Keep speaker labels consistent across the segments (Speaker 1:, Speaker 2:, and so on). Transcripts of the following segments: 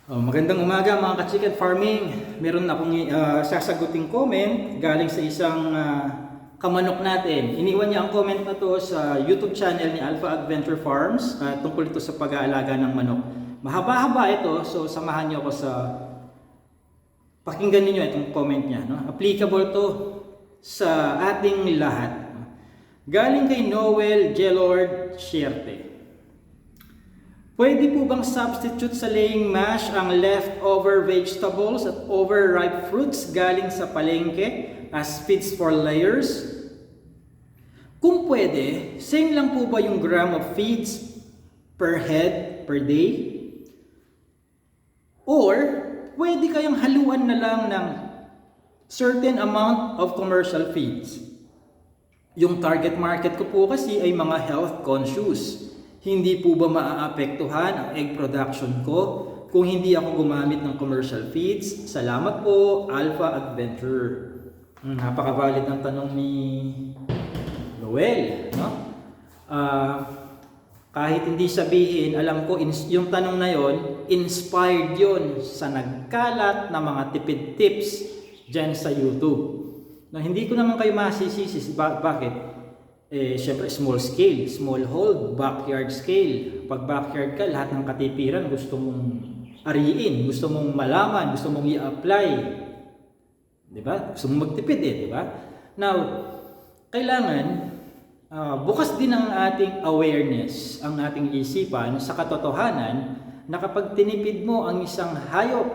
Speaker 1: Magandang umaga mga ka-chicken farming. Meron akong sasaguting comment galing sa isang kamanok natin. Iniwan niya ang comment na to sa YouTube channel ni Alpha Adventure Farms tungkol ito sa pag-aalaga ng manok. Mahaba-haba ito, so samahan niyo ako sa pakinggan niyo itong comment niya. No? Applicable to sa ating lahat. Galing kay Noel Gelord Shierte. Pwede po bang substitute sa laying mash ang leftover vegetables at overripe fruits galing sa palengke as feeds for layers? Kung pwede, same lang po ba yung gram of feeds per head per day? Or pwede kayang haluan na lang ng certain amount of commercial feeds? Yung target market ko po kasi ay mga health conscious. Hindi po ba maaapektuhan ang egg production ko kung hindi ako gumamit ng commercial feeds? Salamat po, Alpha Adventure. Napaka-valid ng tanong ni Noel. No? Kahit hindi sabihin, alam ko yung tanong na yon, inspired yon sa nagkalat na mga tipid tips dyan sa YouTube. No, hindi ko naman kayo masisisi. Bakit? Siyempre small scale, small hold, backyard scale. Pag backyard ka, lahat ng katipiran gusto mong ariin, gusto mong malaman, gusto mong i-apply. Diba? Gusto mong magtipid diba? Now, kailangan bukas din ang ating awareness, ang ating isipan sa katotohanan na kapag tinipid mo ang isang hayop,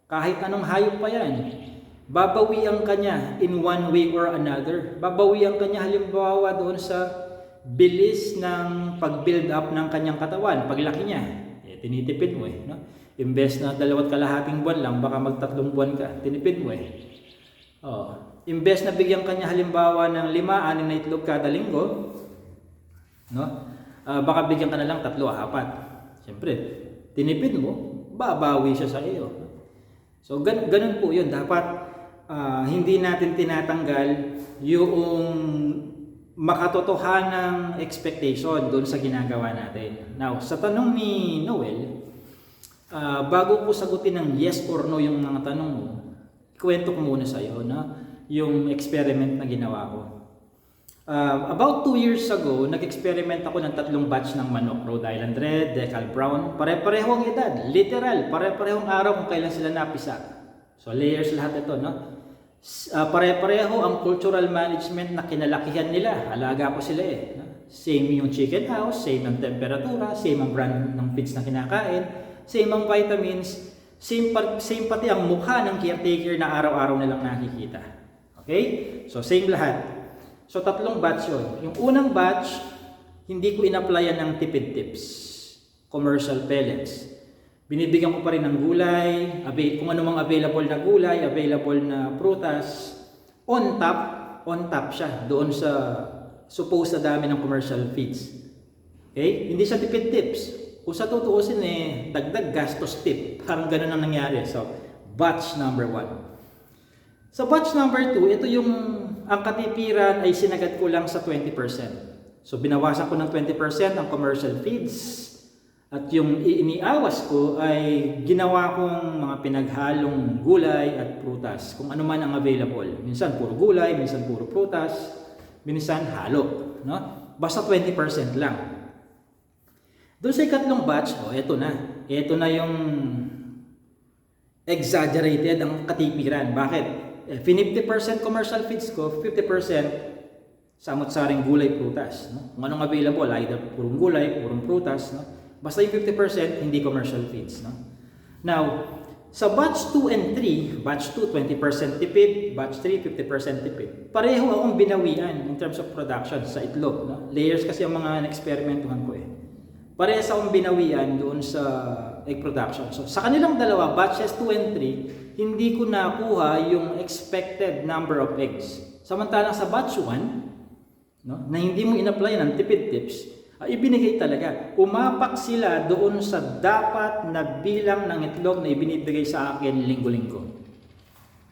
Speaker 1: kahit anong hayop pa yan, babawian ka niya in one way or another. Babawian ka niya halimbawa doon sa bilis ng pag-build up ng kanyang katawan. Paglaki niya, tinitipid mo no? Imbes na 2.5 buwan lang, baka mag-3 buwan ka, tinipid mo Imbes na bigyan ka niya halimbawa ng 5-6 na itlog kada linggo, no? Baka bigyan ka na lang 3-4. Siyempre, tinipid mo, babawi siya sa iyo. So, ganun po yun. Dapat hindi natin tinatanggal yung makatotohanang expectation doon sa ginagawa natin. Now, sa tanong ni Noel, bago ko sagutin ng yes or no yung mga tanong mo, kwento ko muna sa iyo yung experiment na ginawa ko. About 2 years ago, nag-experiment ako ng 3 batch ng manok. Rhode Island Red, Decal Brown, pare-parehong edad, literal, pare-parehong araw kung kailan sila napisa. So layers lahat ito, no? Pare-pareho ang cultural management na kinalakihan nila. Alaga ko sila no? Same yung chicken house, same ang temperatura, same ang brand ng feeds na kinakain, same ang vitamins, same pati ang mukha ng caretaker na araw-araw nilang nakikita. Okay? So same lahat. So 3 batch yun. Yung unang batch, hindi ko in-applyan ng tipid tips. Commercial pellets. Binibigyan ko pa rin ng gulay, kung ano mang available na gulay, available na prutas. On top siya doon sa supposed na dami ng commercial feeds. Okay? Hindi siya tipid tips. Kung sa tutuusin dagdag gastos tip. Parang ganun ang nangyari. So, batch number 1. Sa batch number 2, ito yung ang katipiran ay sinagad ko lang sa 20%. So binawasan ko ng 20% ang commercial feeds at yung iniawas ko ay ginawa kong mga pinaghalong gulay at prutas kung ano man ang available. Minsan puro gulay, minsan puro prutas, minsan halo, no? Basta 20% lang. Doon sa ikatlong batch, eto na. Eto na yung exaggerated ang katipiran. Bakit? 50% commercial feeds ko, 50% samot-saring gulay, prutas. No? Kung anong available, either purong gulay, purong prutas. No? Basta yung 50% hindi commercial feeds. No? Now, sa batch 2 and 3, batch 2, 20% tipid, batch 3, 50% tipid. Pareho akong binawian in terms of production sa itlog. No? Layers kasi ang mga na-experimentuhan ko Parehas akong binawian doon sa egg production. So, sa kanilang dalawa, batches 2 and 3, hindi ko nakuha yung expected number of eggs. Samantalang sa batch 1, no, na hindi mo in-apply ng tipid tips, ibinigay talaga. Umapak sila doon sa dapat na bilang ng itlog na ibinibigay sa akin linggo-linggo.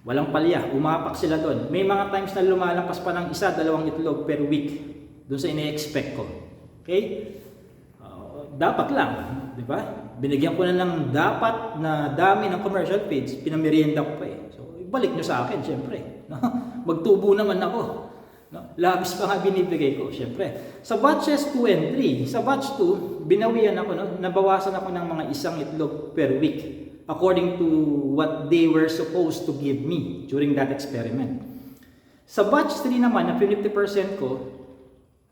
Speaker 1: Walang palya, umapak sila doon. May mga times na lumalampas pa ng 1-2 itlog per week doon sa ine-expect ko. Okay? Dapat lang, di ba? binigyan ko na ng dapat na dami ng commercial feeds, pinamerienda ko pa eh. So, ibalik nyo sa akin, syempre. No? Magtubo naman ako. No? Labis pa nga binibigay ko, syempre. Sa batches 2 and 3, sa batch 2, binawian ako, no? Nabawasan ako ng mga isang itlog per week according to what they were supposed to give me during that experiment. Sa batch 3 naman, na 50% ko,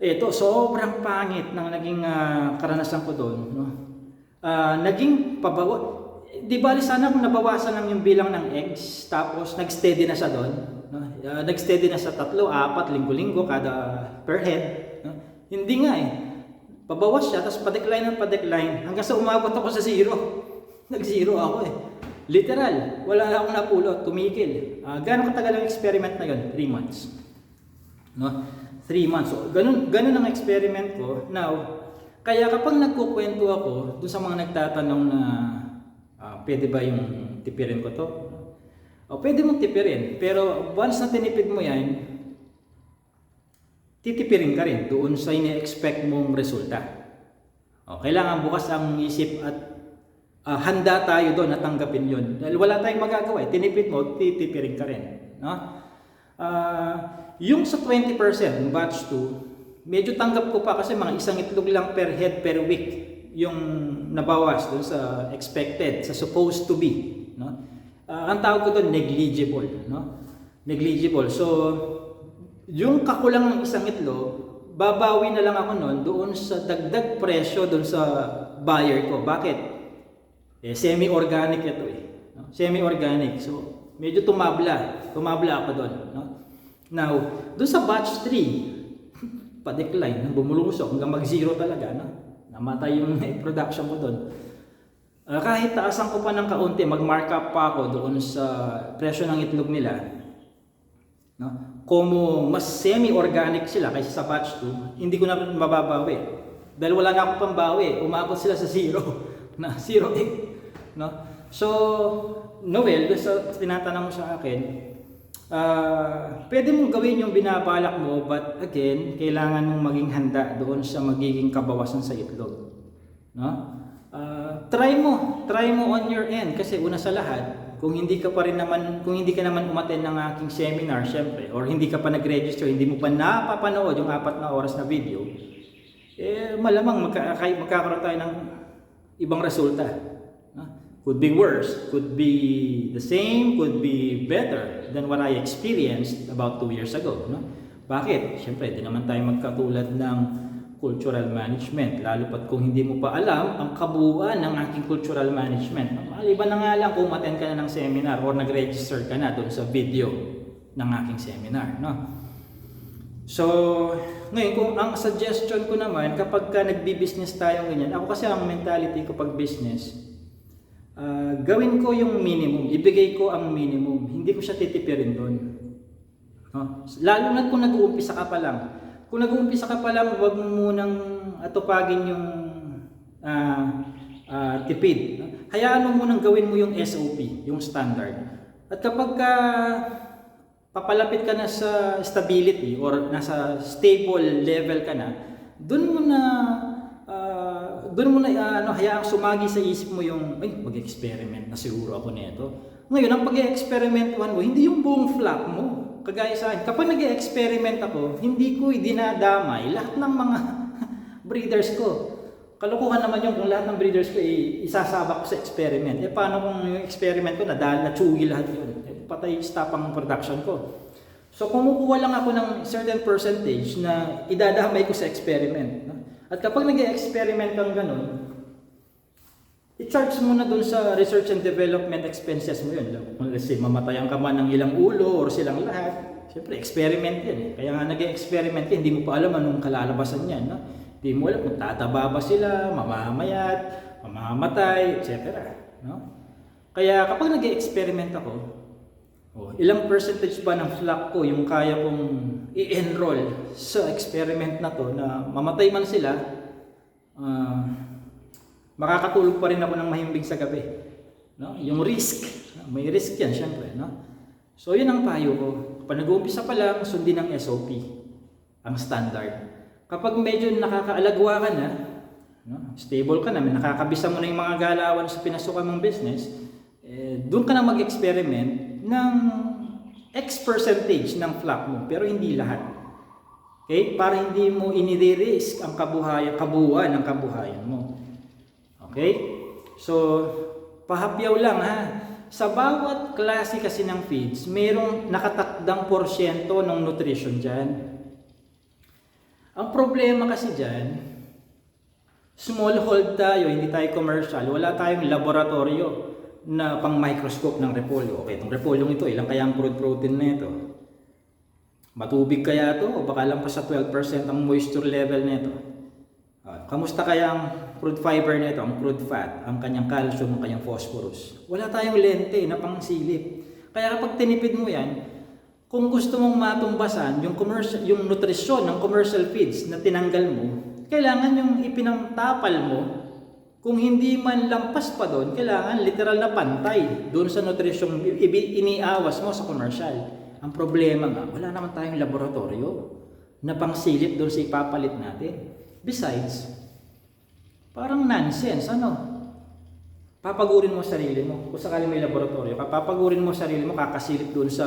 Speaker 1: ito, sobrang pangit ng naging karanasan ko doon. No? Naging pabawa. Di bali sana kung nabawasan lang yung bilang ng eggs, tapos nag-steady na siya doon. No? Nag-steady na sa 3, 4, linggo-linggo kada per head. No? Hindi nga eh. Pabawas siya, tapos pa-decline ng pa-decline, hanggang sa umabot ako sa 0. Nag-0 ako eh. Literal, wala na akong napulot, tumigil. Gano'ng katagal ang experiment na yun? 3 months. No? 3 months. So, ganun ang experiment ko. Now, kaya kapag nagkukwento ako doon sa mga nagtatanong na pwede ba yung tipirin ko to? Pwede mong tipirin. Pero once na tinipid mo yan, titipirin ka rin doon sa ine-expect mong resulta. Kailangan bukas ang isip at handa tayo doon na tanggapin yun. Dahil wala tayong magagawa. Tinipid mo, titipirin ka rin. No? Yung sa 20%, yung batch 2, medyo tanggap ko pa kasi mga isang itlog lang per head per week yung nabawas doon sa expected, sa supposed to be. No? Ang tawag ko doon, negligible. No? Negligible. So, yung kakulang ng isang itlog, babawi na lang ako noon doon sa dagdag presyo doon sa buyer ko. Bakit? Semi-organic ito eh. No? Semi-organic. So, medyo tumabla. Tumabla ako doon. No? Now, doon sa batch 3, pa-decline, bumulusok hanggang mag-0 talaga. No? Namatay yung production ko doon. Kahit taasan ko pa ng kaunti, mag-markup pa ako doon sa presyo ng itlog nila. No? Kung mas semi-organic sila kaysa sa batch 2, hindi ko na mababawi. Dahil wala na akong pambawi. Umabot sila sa 0. Na 0.8. No? So, Noel, sa tinatanong mo sa akin, pwede mong gawin yung binabalak mo, but again, kailangan mong maging handa doon sa magiging kabawasan sa itlog. No? Try mo on your end kasi una sa lahat, kung hindi ka naman umattend ng aking seminar, syempre, or hindi ka pa nag-register, hindi mo pa napapanood yung 4 na oras na video, malamang magkakaroon tayo ng ibang resulta. Could be worse, could be the same, could be better than what I experienced about 2 years ago. No? Bakit? Siyempre, di naman tayo magkatulad ng cultural management. Lalo pat kung hindi mo pa alam ang kabuuan ng aking cultural management. Maliban na nga lang kung attend ka na ng seminar or nag-register ka na doon sa video ng aking seminar. No? So, ngayon, kung ang suggestion ko naman, kapag ka nagbi-business tayo ganyan, ako kasi ang mentality ko pag business, gawin ko yung minimum, ibigay ko ang minimum, hindi ko siya titipirin doon. No? Lalo na kung nag-uumpisa ka pa lang. Kung nag-uumpisa ka pa lang, huwag mo munang atupagin yung tipid. No? Hayaan mo munang gawin mo yung SOP, yung standard. At kapag papalapit ka na sa stability or nasa stable level ka na, doon mo na hayaang sumagi sa isip mo yung, mag-experiment na siguro ako nito. Ngayon, ang pag-experiment mo, hindi yung buong flock mo. Kagaya sa akin, kapag nag-experiment ako, hindi ko dinadamay lahat ng mga breeders ko. Kalukuhan naman yung kung lahat ng breeders ko isasabak ko sa experiment. Paano kung yung experiment ko natsugi lahat yun? Patay stop ang production ko. So, kumukuha lang ako ng certain percentage na idadamay ko sa experiment. No? At kapag nag-experiment kang ganun, i-charge mo na dun sa research and development expenses mo yun. Kung let's say, mamatayan ka man ng ilang ulo or silang lahat, siyempre, experiment yan. Kaya nga nag-experiment ka, hindi mo pa alam anong kalalabasan yan. No? Hindi mo alam kung tataba ba sila, mamamayat, mamamatay, etc. No? Kaya kapag nag-experiment ako, ilang percentage ba ng flock ko yung kaya kong i-enroll sa experiment na to na mamatay man sila, makakatulog pa rin ako ng mahimbing sa gabi. No? Yung risk, may risk yan syempre. No? So yun ang payo ko. Kapag nag-uumpisa pa lang, sundin ang SOP, ang standard. Kapag medyo nakakaalagwa ka na, No? Stable ka na, nakakabisa mo na yung mga galawan sa pinasukan mong business, doon ka na mag-experiment ng X percentage ng flop mo, pero hindi lahat. Okay? Para hindi mo inire-risk ang kabuuan ng kabuhayan mo. Okay? So, pahapyaw lang ha. Sa bawat klase kasi ng feeds, mayroong nakatakdang porsyento ng nutrition dyan. Ang problema kasi dyan, smallhold tayo, hindi tayo commercial, wala tayong laboratorio na pang microscope ng repolyo. Okay, itong repolyong ito, ilang kaya ang crude protein na ito? Matubig kaya ito o baka lang pa sa 12% ang moisture level nito? Kamusta kaya ang crude fiber nito, ang crude fat, ang kanyang calcium, ang kanyang phosphorus? Wala tayong lente na pangsilip. Kaya kapag tinipid mo yan, kung gusto mong matumbasan yung nutrisyon ng commercial feeds na tinanggal mo, kailangan yung ipinangtapal mo. Kung hindi man lampas pa doon, kailangan literal na pantay doon sa nutrition iniawas mo sa commercial. Ang problema nga, wala naman tayong laboratorio na pangsilip doon sa ipapalit natin. Besides, parang nonsense, ano? Papagurin mo sarili mo. Kung sakali may laboratorio, papagurin mo sarili mo, kakasilip doon sa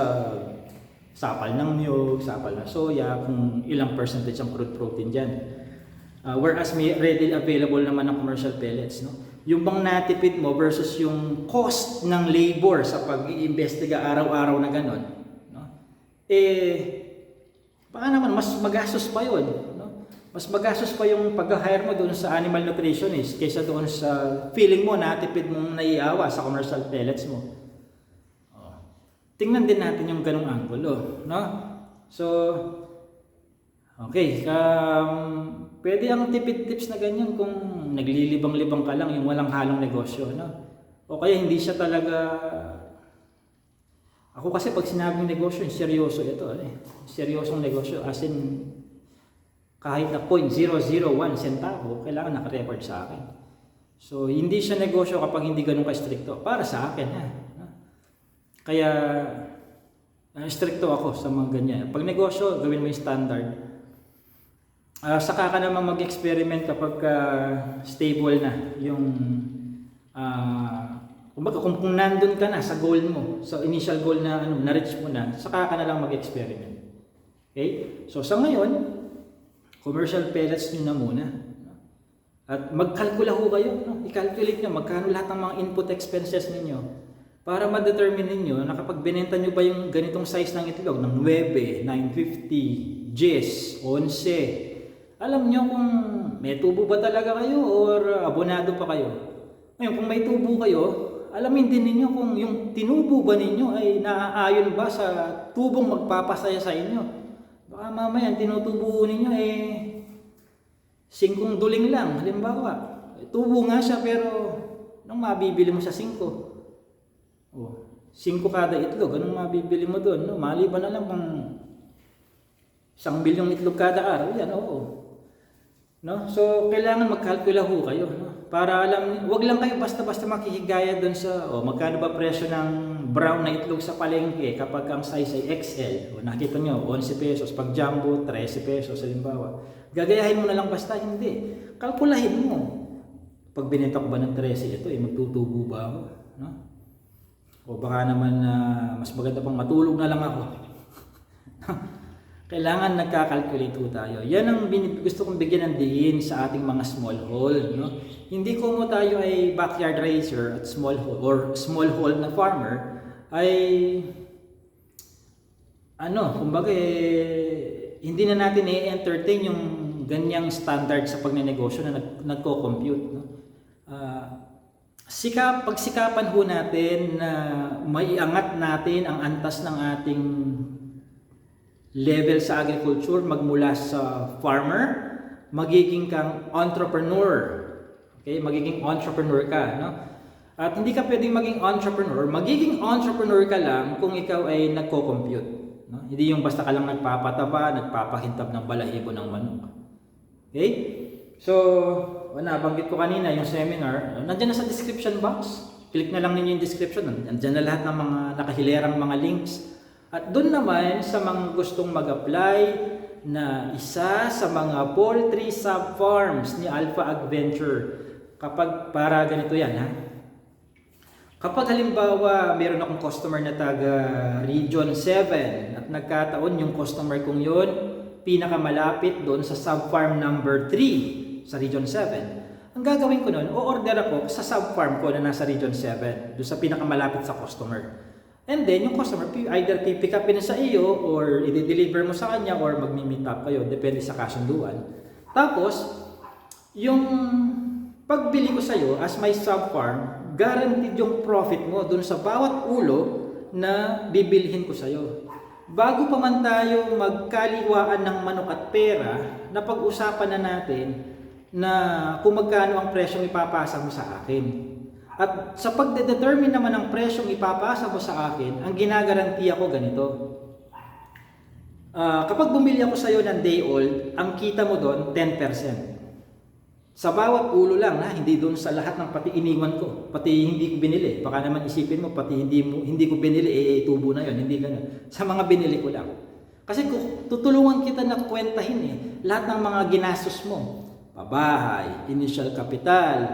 Speaker 1: sapal ng niyog, sapal ng soya, kung ilang percentage ang crude protein dyan. Whereas may readily available naman ng commercial pellets, no? Yung bang natipid mo versus yung cost ng labor sa pag-iimbestiga araw-araw na ganon, no? Baka naman mas magastos pa yun, no? Mas magastos pa yung pag-hire mo doon sa animal nutritionist kaysa doon sa feeling mo natipid mong naiawa sa commercial pellets mo. Tingnan din natin yung ganong angulo, no? So, okay, pwede ang tipid tips na ganyan kung naglilibang-libang ka lang, yung walang halong negosyo, no? O kaya hindi siya talaga. Ako kasi pag sinabing negosyo, seryoso ito, seryosong negosyo, as in kahit na 0.001 centavo, kailangan naka-record sa akin. So, hindi siya negosyo kapag hindi ganun ka-stricto. Para sa akin, ha? Kaya, stricto ako sa mga ganyan. Pag negosyo, gawin mo yung standard. Saka ka naman mag-experiment kapag stable na yung kung nandun ka na sa goal mo, sa initial goal na na-reach mo na, saka ka na lang mag-experiment. Okay? So sa ngayon, commercial pellets nyo na muna. At magkalkula ho kayo, no? I-calculate nyo magkano lahat ng mga input expenses ninyo para ma-determine ninyo na kapag binenta nyo ba yung ganitong size ng itlog ng 9, 950, 10, 11, alam nyo kung may tubo ba talaga kayo or abonado pa kayo. Ngayon, kung may tubo kayo, alamin din ninyo kung yung tinubo ba ninyo ay naaayon ba sa tubong magpapasaya sa inyo. Baka mamaya, tinutubo ninyo 5 duling lang. Halimbawa, tubo nga siya pero nung mabibili mo sa 5. 5 kada itlog, anong mabibili mo doon? No? Maliban na lang kung 1 bilyong itlog kada araw, yan, oo. No? So, kailangan magkalkula ho kayo. No? Para alam, wag lang kayo basta-basta makikigaya doon sa, magkano ba presyo ng brown na itlog sa palengke kapag ang size ay XL. Nakita nyo, 11 pesos. Pag jumbo, 13 pesos, halimbawa. Gagayahin mo na lang basta, hindi. Kalkulahin mo. Pag binenta ko ba ng 13, ito, magtutubo ba ako? No? O baka naman mas maganda pang matulog na lang ako. Kailangan nagkakalculate ho tayo. Yan ang gusto kong bigyan ng diin sa ating mga smallhold. No? Hindi ko mo tayo ay backyard raiser at smallhold or smallhold na farmer ay kumbaga hindi na natin i-entertain yung ganyang standard sa pagnenegosyo na nagko-compute. No? Pagsikapan ho natin na maiangat natin ang antas ng ating level sa agriculture, magmula sa farmer, magiging kang entrepreneur. Okay? Magiging entrepreneur ka. No? At hindi ka pwedeng maging entrepreneur ka lang kung ikaw ay nagko-compute. No? Hindi yung basta ka lang nagpapataba, nagpapahintab ng balahibo ng manok. Okay? So, nabanggit ko kanina yung seminar, nandiyan na sa description box. Click na lang ninyo yung description, nandiyan na lahat ng mga nakahilerang mga links. At doon naman sa mga gustong mag-apply na isa sa mga poultry sub-farms ni Alpha Adventure. Para ganito yan, ha? Kapag halimbawa meron akong customer na taga Region 7 at nagkataon yung customer kong yun pinakamalapit doon sa sub-farm number 3 sa Region 7, ang gagawin ko nun, o-order ako sa sub-farm ko na nasa Region 7, doon sa pinakamalapit sa customer. And then, yung customer, either pipick upin sa iyo or i-deliver mo sa kanya or magmi-meet up kayo, depende sa kasunduan. Tapos, yung pagbili ko sa iyo as my sub-farm, guaranteed yung profit mo dun sa bawat ulo na bibilhin ko sa iyo. Bago pa man tayo magkaliwaan ng manok at pera, napag-usapan na natin na kung magkano ang presyong ipapasa mo sa akin. At sa pagdedetermine naman ng presyong ipapasa mo sa akin, ang ginagarantiya ko ganito. Kapag bumili ako sa iyo ng day old, ang kita mo doon 10%. Sa bawat ulo lang, ha? Hindi doon sa lahat ng pati iniwan ko, pati hindi ko binili. Baka naman isipin mo, pati hindi ko binili, tubo na yon, hindi ganun. Sa mga binili ko lang. Kasi tutulungan kita na kwentahin lahat ng mga ginastos mo. Pabahay, initial capital,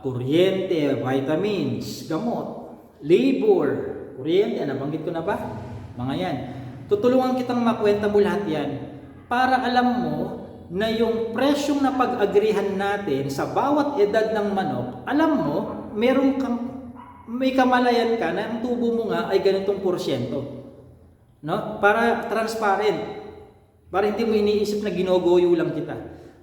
Speaker 1: kuryente, vitamins, gamot, labor, kuryente, nabanggit ko na ba? Mga yan. Tutulungan kitang makwenta mo lahat yan para alam mo na yung presyong na pag-agrihan natin sa bawat edad ng manok, alam mo, may kamalayan ka na ang tubo mo nga ay ganitong porsyento. No? Para transparent. Para hindi mo iniisip na ginogoyo lang kita.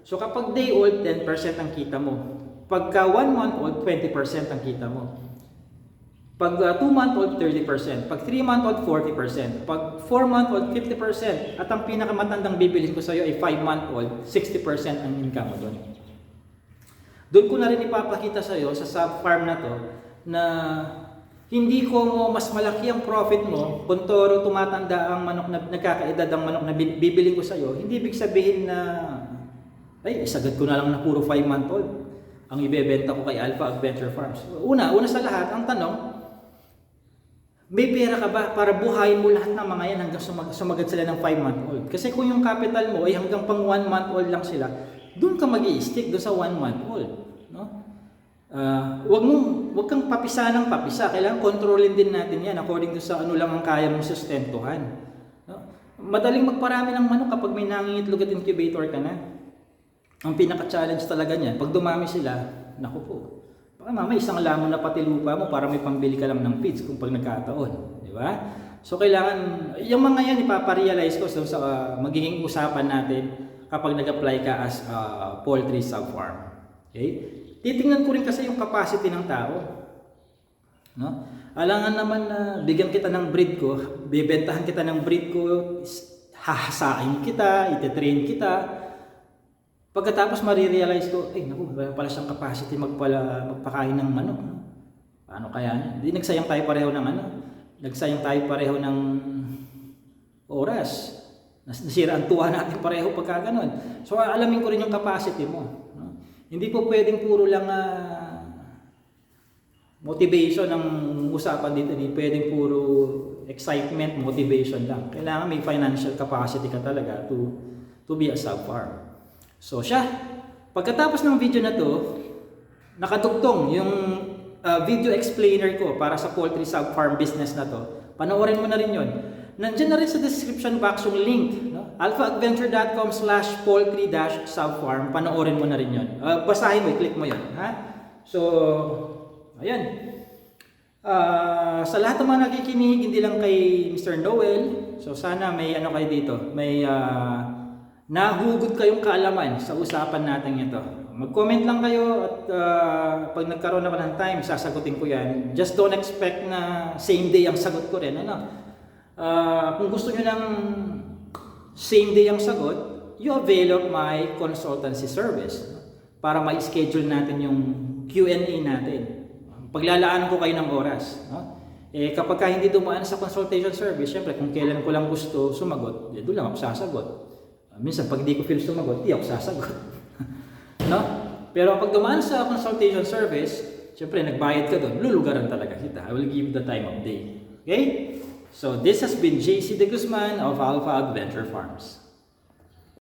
Speaker 1: So kapag day old, 10% ang kita mo. Pagka 1 month old, 20% ang kita mo. Pag 2 month old, 30%. Pag 3 month old, 40%. Pag 4 month old, 50%. At ang pinakamatandang bibilhin ko sa iyo ay 5 month old, 60% ang income mo doon. Doon ko na rin ipapakita sa iyo sa sub-farm na to na hindi ko mo mas malaki ang profit mo kung toro tumatanda ang manok na nagkakaedad ang manok na bibilhin ko sa iyo. Hindi ibig sabihin na ay isagad ko na lang na puro 5 month old ang ibebenta ko kay Alpha Adventure Farms. Una sa lahat, ang tanong, may pera ka ba para buhayin mo lahat ng mga yan hanggang sumagad sila ng 5 month old? Kasi kung yung capital mo ay hanggang pang 1 month old lang sila, doon ka mag-i-stick doon sa 1 month old. No? Wag kang papisa ng papisa. Kailangan kontrolin din natin yan according to sa ano lang ang kaya mong sustentuhan. No? Madaling magparami ng manok kapag may nangingitlog at incubator ka na. Ang pinaka-challenge talaga niyan, pag dumami sila, naku po, baka mamaya isang lamon na pati lupa mo para may pambili ka lang ng feeds kung pag nagkataon. Di ba? So kailangan, yung mga yan ipaparealize ko sa magiging usapan natin kapag nag-apply ka as poultry sub-farm. Okay? Titingnan ko rin kasi yung capacity ng tao. No? Alangan naman na bigyan kita ng breed ko, bibentahan kita ng breed ko, hahasain kita, itetrain kita. Pagkatapos marirealize ko, naku, wala pala siyang capacity magpakain ng manok. No? Paano kaya niya? Hindi nagsayang tayo pareho ng nagsayang tayo pareho ng oras. Nasira ang tuwa natin pareho pagka ganun. So alamin ko rin yung capacity mo. No? Hindi po pwedeng puro lang motivation ang usapan dito. Hindi pwedeng puro excitement, motivation lang. Kailangan may financial capacity ka talaga to be a sub-farm. So siya, pagkatapos ng video na to, nakadugtong yung video explainer ko para sa poultry sub-farm business na to. Panoorin mo na rin yun. Nandiyan na rin sa description box yung link, no? alphaadventure.com/poultry-subfarm. Panoorin mo na rin yun. Basahin mo, i-click mo yun. Ha? So, ayan. Sa lahat ng mga nakikinig, hindi lang kay Mr. Noel, so sana may ano kayo dito, may nahugot kayong kaalaman sa usapan natin ito. Mag-comment lang kayo at pag nagkaroon naman ng time, sasagutin ko yan. Just don't expect na same day ang sagot ko rin. Kung gusto nyo ng same day ang sagot, you avail of my consultancy service para ma-schedule natin yung Q&A natin. Paglalaan ko kayo ng oras. Kapag hindi dumaan sa consultation service, syempre kung kailan ko lang gusto sumagot, doon lang ako sasagot. Minsan pag di ko feel sumagot, di ako sasagot. No? Pero pag dumaan sa consultation service, syempre nagbayad ka doon, lulugaran talaga kita. I will give you the time of day. Okay? So this has been JC De Guzman of Alpha Adventure Farms.